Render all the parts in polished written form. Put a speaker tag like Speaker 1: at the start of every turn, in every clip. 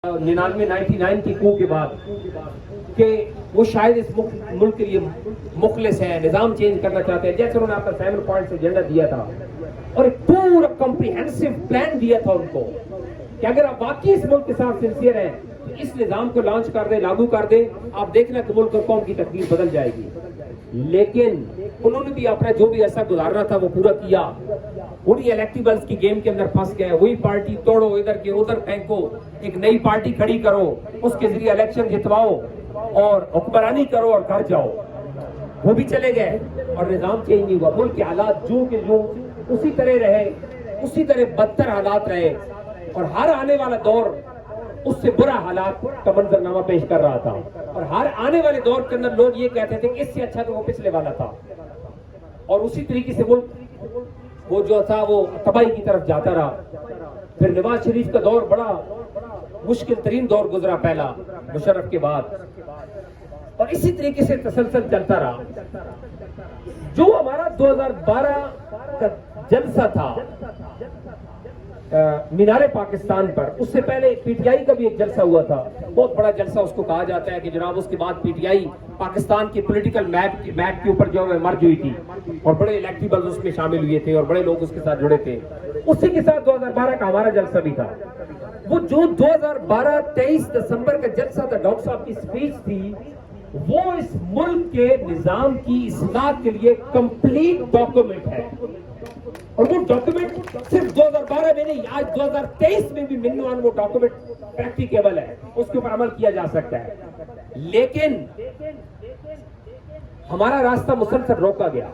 Speaker 1: 99 کی کو کے بعد کہ وہ شاید اس ملک کے لیے مخلص ہے، نظام چینج کرنا چاہتے ہیں، جیسے انہوں نے اپنا 7 پوائنٹس ایجنڈا دیا تھا اور ایک پورا کمپریہنسو پلان دیا تھا ان کو کہ اگر آپ واقعی اس ملک کے ساتھ سنسیئر ہیں تو اس نظام کو لانچ کر دیں، لاگو کر دیں، آپ دیکھنا کہ ملک اور قوم کی تقدیر بدل جائے گی۔ لیکن انہوں نے بھی اپنا جو بھی عرصہ گزارنا تھا وہ پورا کیا، انہی الیکٹیبلز کی گیم کے اندر پھنس گئے، وہی پارٹی توڑو، ادھر کے ادھر پھینکو، ایک نئی پارٹی کھڑی کرو، اس کے ذریعے الیکشن جتواؤ اور حکمرانی کرو اور گھر جاؤ۔ وہ بھی چلے گئے اور نظام چینج نہیں ہوا، ملک کے حالات جو کہ جو اسی طرح رہے، اسی طرح بدتر حالات رہے، اور ہر آنے والا دور اس سے برا حالات کا منظرنامہ پیش کر رہا تھا، اور ہر آنے والے دور کے اندر لوگ یہ کہتے تھے کہ اس سے اچھا تو وہ پچھلے والا تھا، اور اسی طریقے سے ملک وہ جو تھا وہ تباہی کی طرف جاتا رہا۔ پھر نواز شریف کا دور بڑا مشکل ترین دور گزرا پہلا مشرف کے بعد، اور اسی طریقے سے تسلسل چلتا رہا۔ جو ہمارا 2012 کا جلسہ تھا مینار پاکستان پر، اس سے پہلے پی ٹی آئی کا بھی ایک جلسہ ہوا تھا، بہت بڑا جلسہ اس کو کہا جاتا ہے کہ جناب اس کے بعد پی ٹی آئی پاکستان کی پولیٹیکل میپ کے اوپر جو ہے مرج ہوئی تھی، اور بڑے الیکٹیبلز اس میں شامل ہوئے تھے اور بڑے لوگ اس کے ساتھ جڑے تھے۔ اسی کے ساتھ 2012 کا ہمارا جلسہ بھی تھا۔ وہ جو 2012-23 دسمبر کا جلسہ تھا، ڈاکٹر صاحب کی اسپیچ تھی، وہ اس ملک کے نظام کی اصلاح کے لیے کمپلیٹ ڈاکومنٹ ہے، اور وہ ڈاکومنٹ صرف 2012 میں نہیں، آج 2023 میں بھی منوان وہ ڈاکومنٹ پریکٹیکیبل ہے، اس کے اوپر عمل کیا جا سکتا ہے۔ لیکن ہمارا راستہ مسلسل روکا گیا۔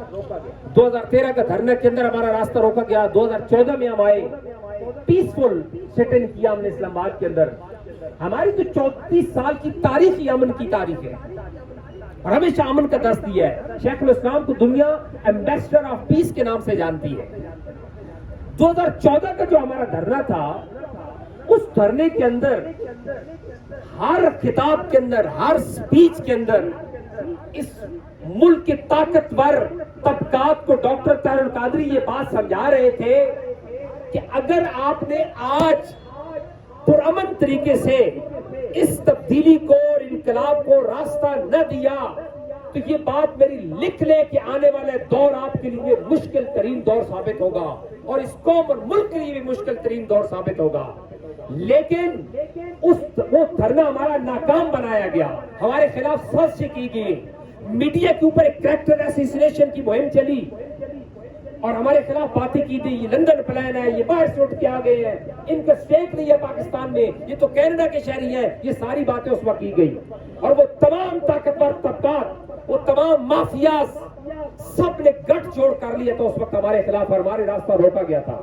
Speaker 1: 2013 کا دھرنے کے اندر ہمارا راستہ روکا گیا، 2014 میں ہم آئے، پیسفل سٹ ان کیا ہم نے اسلام آباد کے اندر۔ ہماری تو 34 سال کی تاریخ ہی امن کی تاریخ ہے، اور ہمیشہ امن کا درس دیا ہے۔ شیخ الاسلام کو دنیا ایمبیسڈر آف پیس کے نام سے جانتی ہے۔ 2014 کا جو ہمارا دھرنا تھا، اس دھرنے کے اندر ہر خطاب کے اندر، ہر سپیچ کے اندر اس ملک کے طاقتور طبقات کو ڈاکٹر طاہر القادری یہ بات سمجھا رہے تھے کہ اگر آپ نے آج پرامن طریقے سے اس تبدیلی کو اور انقلاب کو راستہ نہ دیا تو یہ بات میری لکھ لے کہ آنے والے دور آپ کے لیے مشکل ترین دور ثابت ہوگا، اور اس قوم اور ملک کے لیے بھی مشکل ترین دور ثابت ہوگا۔ لیکن وہ دھرنا ہمارا ناکام بنایا گیا، ہمارے خلاف سازشیں کی گئی، میڈیا کے اوپر ایک کریکٹر اسیسینیشن کی مہم چلی اور ہمارے خلاف باتیں کی گئی، یہ لندن پلان ہے، یہ باہر سے اٹھ کے آ گئے ہیں، ان کا اسٹیک نہیں ہے پاکستان میں، یہ تو کینیڈا کے شہری ہیں، یہ ساری باتیں اس وقت کی گئی، اور وہ تمام طاقتور طبقات، وہ تمام مافیاز سب نے گٹھ جوڑ کر لیا تو اس وقت ہمارے خلاف ہمارے راستہ روکا گیا تھا۔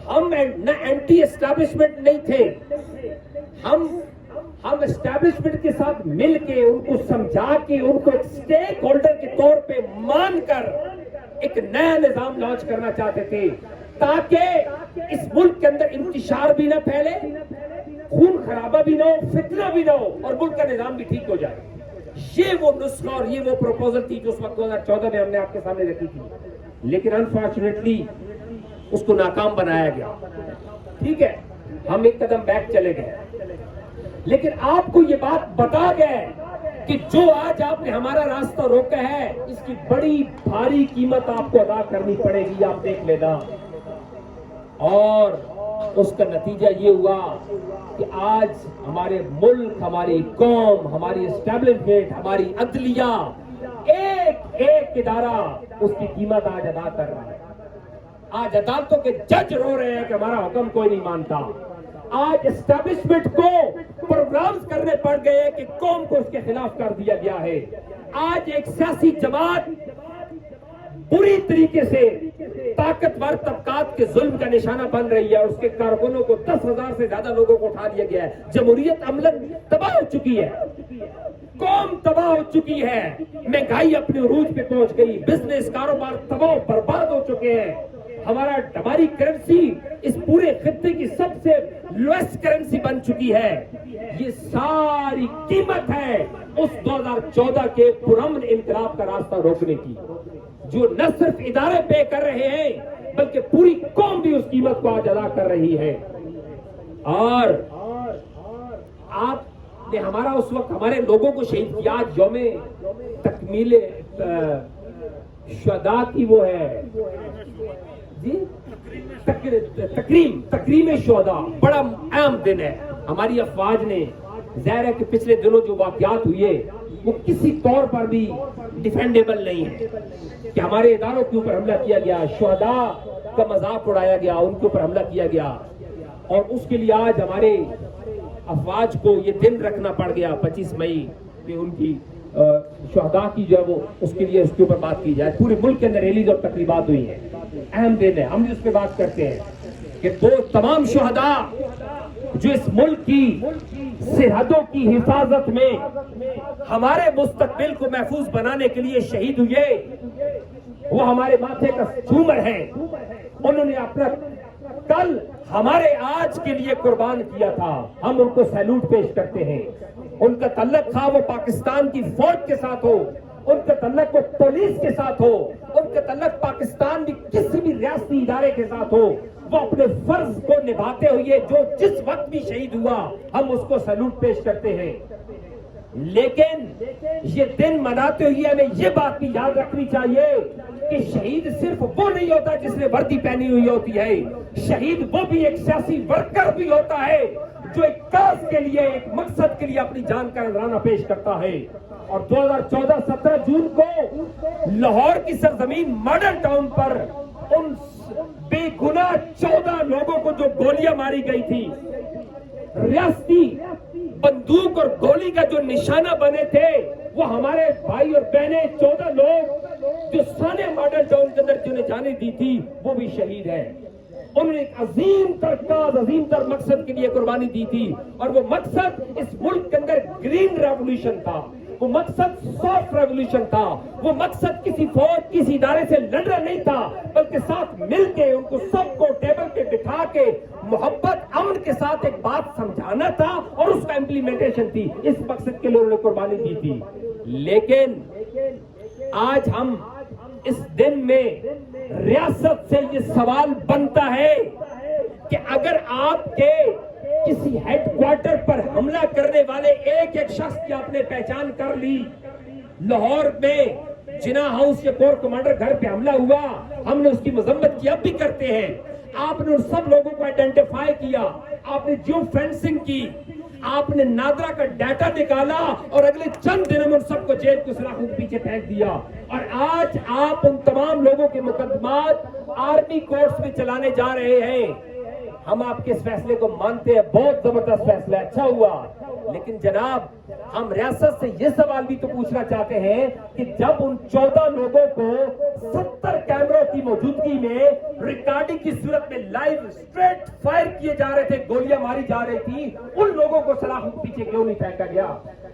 Speaker 1: ہم نہ اینٹی اسٹیبلشمنٹ نہیں تھے، ہم اسٹیبلشمنٹ کے ساتھ مل کے ان کو سمجھا کے ان کو ایک اسٹیک ہولڈر کے طور پہ مان کر ایک نیا نظام لانچ کرنا چاہتے تھے، تاکہ اس ملک کے اندر انتشار بھی نہ پھیلے، خون خرابہ بھی نہ ہو، فتنہ بھی نہ ہو، اور ملک کا نظام بھی ٹھیک ہو جائے۔ یہ وہ نسخہ اور یہ وہ پروپوزل تھی جو اس وقت 2014 میں ہم نے آپ کے سامنے رکھی تھی، لیکن انفارچونیٹلی اس کو ناکام بنایا گیا۔ ٹھیک ہے، ہم ایک قدم بیک چلے گئے، لیکن آپ کو یہ بات بتا گئے کہ جو آج آپ نے ہمارا راستہ روکا ہے اس کی بڑی بھاری قیمت آپ کو ادا کرنی پڑے گی، آپ دیکھ لینا۔ اور اس کا نتیجہ یہ ہوا کہ آج ہمارے ملک، ہماری قوم، ہماری اسٹیبلشمنٹ، ہماری عدلیہ، ایک ایک ادارہ اس کی قیمت آج ادا کر رہا ہے۔ آج عدالتوں کے جج رو رہے ہیں کہ ہمارا حکم کوئی نہیں مانتا۔ آج اسٹیبلشمنٹ کو پروگرامز کرنے پڑ گئے کہ قوم کو اس کے خلاف کر دیا گیا ہے۔ آج ایک سیاسی جماعت بری طریقے سے طاقتور طبقات کے ظلم کا نشانہ بن رہی ہے، اور اس کے کارکنوں کو 10,000 سے زیادہ لوگوں کو اٹھا لیا گیا ہے۔ جمہوریت عملاً تباہ ہو چکی ہے، قوم تباہ ہو چکی ہے، مہنگائی اپنے عروج پہ پہنچ گئی، بزنس کاروبار تباہ برباد ہو چکے ہیں۔ ہماری کرنسی اس پورے خطے کی سب سے لویسٹ کرنسی بن چکی ہے۔ یہ ساری قیمت ہے اس 2014 کے پرامن انقلاب کا راستہ روکنے کی، جو نہ صرف ادارے پے کر رہے ہیں بلکہ پوری قوم بھی اس قیمت کو آج ادا کر رہی ہے۔ اور نے ہمارا اس وقت ہمارے لوگوں کو شہید کیا. یوم تکمیل شہداء کی وہ ہے جی تکریم شہداء، بڑا اہم دن ہے. ہماری افواج نے ظاہر ہے کہ پچھلے دنوں جو واقعات ہوئے وہ کسی طور پر بھی ڈیفینڈیبل نہیں ہے کہ ہمارے اداروں کے اوپر حملہ کیا گیا، شہداء کا مذاق اڑایا گیا، ان کے اوپر حملہ کیا گیا، اور اس کے لیے آج ہمارے افواج کو یہ دن رکھنا پڑ گیا 25 مئی کہ ان کی شہداء کی جو ہے وہ اس کے لیے اس کے اوپر بات کی جائے. پورے ملک کے اندر ریلیز اور تقریبات ہوئی ہیں، اہم دن ہے، ہم بھی اس پہ بات کرتے ہیں کہ وہ تمام شہداء جو اس ملک کی سرحدوں کی حفاظت میں ہمارے مستقبل کو محفوظ بنانے کے لیے شہید ہوئے، وہ ہمارے ماتھے کا جھومر ہیں. انہوں نے اپنا کل ہمارے آج کے لیے قربان کیا تھا. ہم ان کو سیلوٹ پیش کرتے ہیں. ان کا تعلق تھا وہ پاکستان کی فوج کے ساتھ ہو، ان کا تعلق وہ پولیس کے ساتھ ہو، ان کا تعلق پاکستان کی کسی بھی ریاستی ادارے کے ساتھ ہو، وہ اپنے فرض کو نبھاتے ہوئے جو جس وقت بھی شہید ہوا ہم اس کو سیلوٹ پیش کرتے ہیں. لیکن یہ دن مناتے ہوئے ہمیں یہ بات بھی یاد رکھنی چاہیے کہ شہید صرف وہ نہیں ہوتا جس نے وردی پہنی ہوئی ہوتی ہے. شہید وہ بھی ایک سیاسی ورکر بھی ہوتا ہے جو ایک کاز کے لیے، ایک مقصد کے لیے اپنی جان کا نذرانہ پیش کرتا ہے. اور 2014 17 جون کو لاہور کی سرزمین ماڈل ٹاؤن پر ان بے گناہ 14 لوگوں کو جو گولیاں ماری گئی تھی، ریاستی بندوق اور گولی کا جو نشانہ بنے تھے، وہ ہمارے بھائی اور بہنیں 14 لوگ جو سانے ماڈل ٹاؤن کے اندر جنہیں جانے دی تھی وہ بھی شہید ہیں. انہوں نے ایک عظیم تر کاز، عظیم تر مقصد کے لیے قربانی دی تھی، اور وہ مقصد اس ملک کے اندر گرین ریولوشن تھا، وہ مقصد سافٹ ریولوشن تھا، وہ مقصد کسی فوج کسی ادارے سے لڑنا نہیں تھا، بلکہ ساتھ مل کے ان کو سب کو ٹیبل پہ بٹھا کے محبت امن کے ساتھ ایک بات سمجھانا تھا اور اس کا امپلیمنٹیشن تھی. اس مقصد کے لیے انہوں نے قربانی دی تھی. لیکن آج ہم اس دن میں ریاست سے یہ سوال بنتا ہے کہ اگر آپ کے کسی ہیڈ کوارٹر پر حملہ کرنے والے ایک ایک شخص کی آپ نے پہچان کر لی، لاہور میں جناح ہاؤس کے کور کمانڈر گھر پہ حملہ ہوا، ہم نے اس کی مذمت کی، اب بھی کرتے ہیں. آپ نے ان سب لوگوں کو آئیڈینٹیفائی کیا، آپ نے جیو فینسنگ کی، آپ نے نادرا کا ڈیٹا نکالا، اور اگلے چند دنوں میں ان سب کو جیل کے سلاخوں کے پیچھے پھینک دیا. اور آج آپ ان تمام لوگوں کے مقدمات آرمی کورٹس میں چلانے جا رہے ہیں. ہم آپ کے اس فیصلے کو مانتے ہیں، بہت زبردست فیصلہ، اچھا ہوا. لیکن جناب، ہم ریاست سے یہ سوال بھی تو پوچھنا چاہتے ہیں کہ جب ان 14 لوگوں کو 70 کیمروں کی موجودگی میں ریکارڈنگ کی صورت میں لائیو اسٹریٹ فائر کیے جا رہے تھے، گولیاں ماری جا رہی تھی، ان لوگوں کو سلاخوں کے پیچھے کیوں نہیں پھینکا گیا؟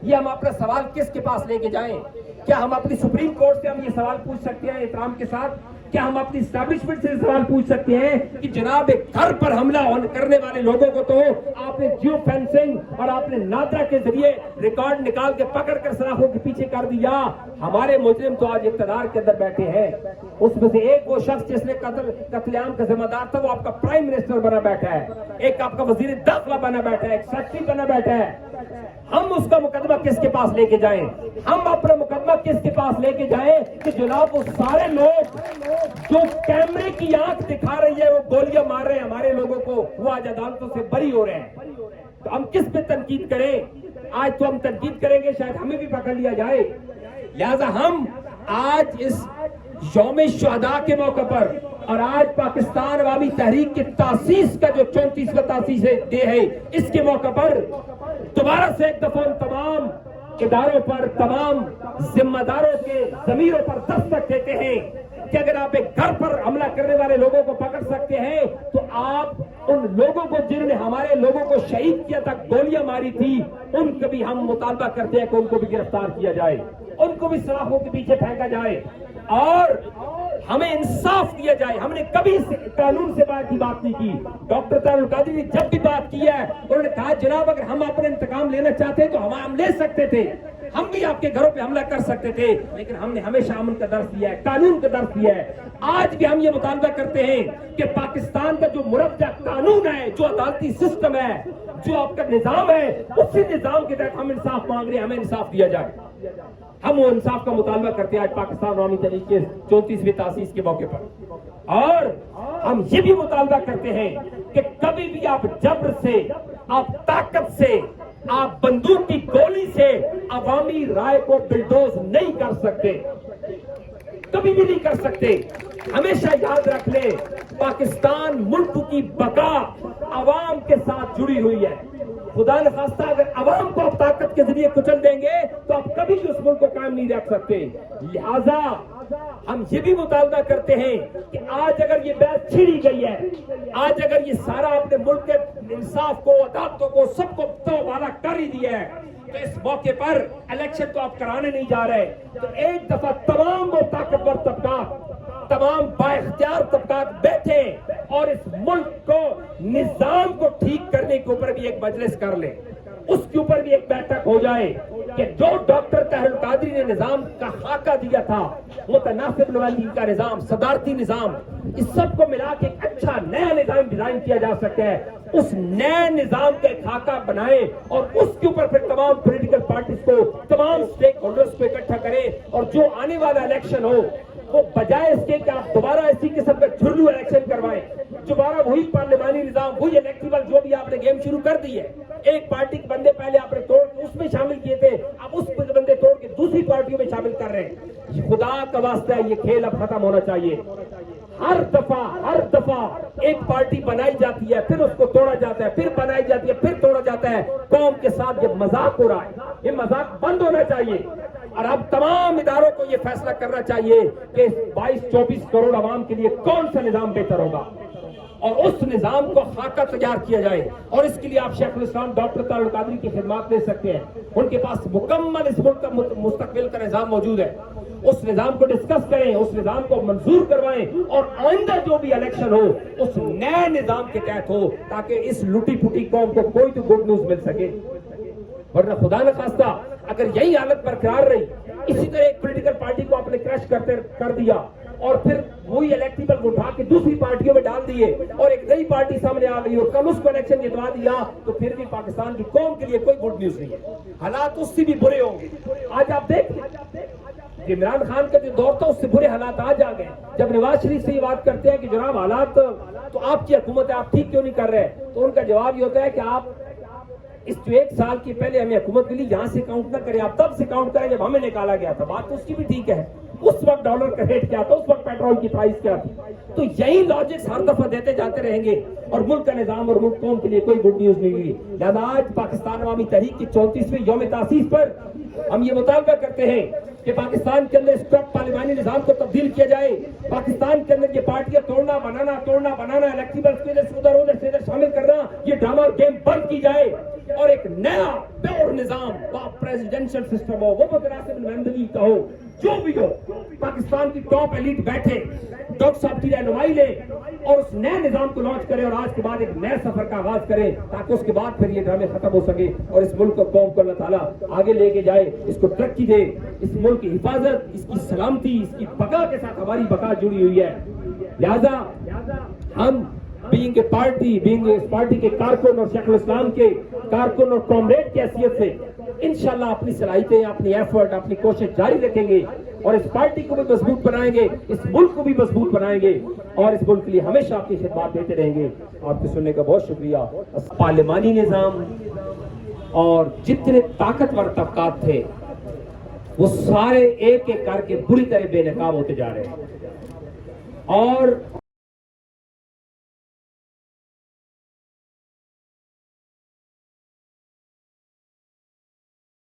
Speaker 1: یہ ہم اپنا سوال کس کے پاس لے کے جائیں؟ کیا ہم اپنی سپریم کورٹ سے ہم یہ سوال پوچھ سکتے ہیں احترام کے ساتھ؟ کیا ہم اپنی اسٹیبلشمنٹ سے سوال پوچھ سکتے ہیں کہ جناب ایک گھر پر حملہ کرنے والے لوگوں کو تو آپ نے جیو فینسنگ اور آپ نے نادرا کے ذریعے ریکارڈ نکال کے پکڑ کر سلاخوں کے پیچھے کر دیا؟ ہمارے مجرم تو آج اقتدار کے اندر بیٹھے ہیں. اس میں سے ایک وہ شخص جس نے قتل عام کا ذمہ دار تھا، وہ آپ کا پرائم منسٹر بنا بیٹھا ہے، ایک آپ کا وزیر داخلہ بنا بیٹھا ہے، ایک سیکرٹری بنا بیٹھا ہے. ہم اس کا مقدمہ کس کے پاس لے کے جائیں؟ ہم اپنا مقدمہ کس کے پاس لے کے جائیں کہ جناب وہ سارے لوگ جو کیمرے کی آنکھ دکھا رہی ہے، وہ گولیاں مار رہے ہیں ہمارے لوگوں کو، وہ آج عدالتوں سے بری ہو رہے ہیں؟ تو ہم کس پہ تنقید کریں؟ آج تو ہم تنقید کریں گے شاید ہمیں بھی پکڑ لیا جائے. لہذا ہم آج اس یوم شہداء کے موقع پر اور آج پاکستان عوامی تحریک کی تاسیس کا جو 34واں تاسیس ڈے ہے، اس کے موقع پر دوبارہ سے ایک دفعہ تمام اداروں پر، تمام ذمہ داروں کے ضمیروں پر دستک دیتے ہیں کہ اگر آپ ایک گھر پر حملہ کرنے والے لوگوں کو پکڑ سکتے ہیں تو آپ ان لوگوں کو جنہوں نے ہمارے لوگوں کو شہید کیا تھا، گولیاں ماری تھی، ان کا بھی ہم مطالبہ کرتے ہیں کہ ان کو بھی گرفتار کیا جائے، ان کو بھی سلاخوں کے پیچھے پھینکا جائے اور ہمیں انصاف دیا جائے. ہم نے کبھی قانون سے بات نہیں کی. ڈاکٹر طاہر القادری نے جب بھی بات کی ہے انہوں نے کہا جناب اگر ہم اپنے انتقام لینا چاہتے ہیں تو ہم لے سکتے تھے، ہم بھی آپ کے گھروں پہ حملہ کر سکتے تھے، لیکن ہم نے ہمیشہ امن کا درس دیا ہے، قانون کا درس دیا ہے۔ آج بھی ہم یہ مطالبہ کرتے ہیں کہ پاکستان کا جو مرجع قانون ہے، جو عدالتی سسٹم ہے، جو آپ کا نظام ہے، اسی نظام کے تحت ہم انصاف مانگ رہے ہیں، ہمیں انصاف دیا جائے۔ ہم وہ انصاف کا مطالبہ کرتے ہیں آج پاکستان عوامی تحریک کے 34ویں تاسیس کے موقع پر، اور ہم یہ بھی مطالبہ کرتے ہیں کہ کبھی بھی آپ جبر سے، آپ طاقت سے، آپ بندوق کی گولی سے عوامی رائے کو بلڈوز نہیں کر سکتے، کبھی بھی نہیں کر سکتے۔ ہمیشہ یاد رکھ لیں، پاکستان ملک کی بقا عوام کے ساتھ جڑی ہوئی ہے۔ خدا نخواستہ اگر عوام کو آپ طاقت کے ذریعے کچل دیں گے تو آپ کبھی بھی اس ملک کو قائم نہیں رکھ سکتے۔ لہذا ہم یہ بھی مطالبہ کرتے ہیں کہ آج اگر یہ بحث چھڑی گئی ہے، آج اگر یہ سارا اپنے ملک کے انصاف کو، عدالتوں کو، سب کو والا کر ہی دیا ہے، تو اس موقع پر الیکشن تو آپ کرانے نہیں جا رہے، تو ایک دفعہ تمام وہ طاقتور طبقات، تمام با اختیار طبقات بیٹھے اور اس ملک کو، نظام کو ٹھیک کرنے کے اوپر بھی ایک مجلس کر لیں، اس کے اوپر بھی ایک بیٹھک ہو جائے کہ جو ڈاکٹر طاہر القادری نے نظام کا خاکہ دیا تھا، متناسب نمائندگی کا نظام، صدارتی نظام، اس سب کو ملا کے ایک اچھا نیا نظام ڈیزائن کیا جا سکتا ہے۔ اس نئے نظام کا ایک خاکہ بنائیں اور اس کے اوپر پھر تمام پولیٹیکل پارٹیز کو، تمام سٹیک ہولڈرز کو اکٹھا کریں، اور جو آنے والا الیکشن ہو وہ بجائے اس کے کہ آپ دوبارہ اسی قسم کا جھرلو الیکشن کروائیں، دوبارہ وہی پارلیمانی نظام، وہی الیکٹیبل جو بھی آپ نے گیم شروع کر دی ہے، ایک پارٹی کے بندے پہلے آپ نے توڑ کے اس میں شامل کیے تھے، اب اس بندے توڑ کے دوسری پارٹیوں میں شامل کر رہے ہیں۔ خدا کا واسطہ ہے، یہ کھیل اب ختم ہونا چاہیے۔ ہر دفعہ ایک پارٹی بنائی جاتی ہے، پھر اس کو توڑا جاتا ہے، پھر بنائی جاتی ہے، پھر توڑا جاتا ہے۔ قوم کے ساتھ یہ مذاق ہو رہا ہے، یہ مذاق بند ہونا چاہیے، اور اب تمام اداروں کو یہ فیصلہ کرنا چاہیے کہ 22-24 کروڑ عوام کے لیے کون سا نظام بہتر ہوگا، اور اس نظام کو خاکہ تیار کیا جائے۔ اور اس کے لیے آپ شیخ الاسلام ڈاکٹر طاہر القادری کی خدمات لے سکتے ہیں، ان کے پاس مکمل اس ملک کا مستقبل کا نظام موجود ہے۔ اس نظام کو ڈسکس کریں، اس نظام کو منظور کروائیں، اور آئندہ جو بھی الیکشن ہو اس نئے نظام کے تحت ہو، تاکہ اس لٹی پھوٹی قوم کو کوئی تو گڈ نیوز مل سکے۔ ورنہ خدا نخواستہ اگر یہی حالت برقرار رہی، اسی طرح ایک پولیٹیکل پارٹی کو آپ نے کریش کر دیا، اور پھر وہی الیکٹیبل کو اٹھا کے دوسری پارٹیوں میں ڈال دیے، اور ایک نئی پارٹی سامنے آ گئی اور کل اس کو الیکشن جتوا دیا، تو پھر بھی پاکستان کی قوم کے لیے کوئی گڈ نیوز نہیں ہے، حالات اس سے بھی برے ہوں گے۔ آج آپ دیکھیں عمران خان کا جو دور تھا اس سے برے حالات آج آ گئے۔ جب نواز شریف سے یہ بات کرتے ہیں کہ جناب حالات تو آپ کی حکومت ہے، آپ ٹھیک کیوں نہیں کر رہے، تو ان کا جواب یہ ہوتا ہے کہ آپ اس جو 1 سال کی پہلے ہمیں حکومت ملی، یہاں سے کاؤنٹ نہ کریں، آپ تب سے کاؤنٹ کریں جب ہمیں نکالا گیا تھا۔ بات تو اس کی بھی ٹھیک ہے، اس وقت ڈالر کا ریٹ کیا تھا، اس وقت پیٹرول کی پرائس کیا تھی۔ تو یہی لاجکس ہر دفعہ دیتے جاتے رہیں گے، اور ملک کا نظام اور ملک قوم کے لیے کوئی گڈ نیوز نہیں ہوئی۔ لہذا آج پاکستان عوامی تحریک کی 34ویں یوم تاسیس پر ہم یہ مطالبہ کرتے ہیں کہ پاکستان کے اندر اسٹاک پارلیمانی نظام کو تبدیل کیا جائے، پاکستان کے اندر یہ پارٹیاں توڑنا بنانا، الیکٹیبلز کے ادھر سے ادھر شامل کرنا، یہ ڈرامہ گیم بند کی جائے، اور ایک نیا پیور نظام پریزیڈنشل سسٹم ہو، وہ متناسب نمائندگی کا ہو، جو بھی ہو، پاکستان کی ٹاپ ایلیٹ بیٹھے، ڈاکٹر صاحب کی رہنمائی لے، اور اس نئے نظام کو لانچ کرے، اور آج کے بعد ایک نئے سفر کا آغاز کرے، تاکہ اس کے بعد پھر یہ ڈرامے ختم ہو سکے، اور اس ملک کو، قوم کو اللہ تعالیٰ آگے لے کے جائے، اس کو ترقی دے، اس ملک کی حفاظت، اس کی سلامتی، اس کی بقا کے ساتھ ہماری بقا جڑی ہوئی ہے۔ لہذا ہم بینگ اس پارٹی کے کارکن اور شیخ الاسلام کے کارکن اور کامریڈ کی حیثیت سے انشاءاللہ اپنی صلاحیتیں، اپنی ایفرٹ، اپنی کوشش جاری رکھیں گے، اور اس پارٹی کو بھی مضبوط بنائیں گے، اس ملک کو بھی مضبوط بنائیں گے، اور اس ملک کے لیے ہمیشہ آپ کی خدمات دیتے رہیں گے۔ آپ کے سننے کا بہت شکریہ۔ پارلیمانی نظام اور جتنے طاقتور طبقات تھے وہ سارے ایک ایک کر کے بری طرح بے نقاب ہوتے جا رہے ہیں، اور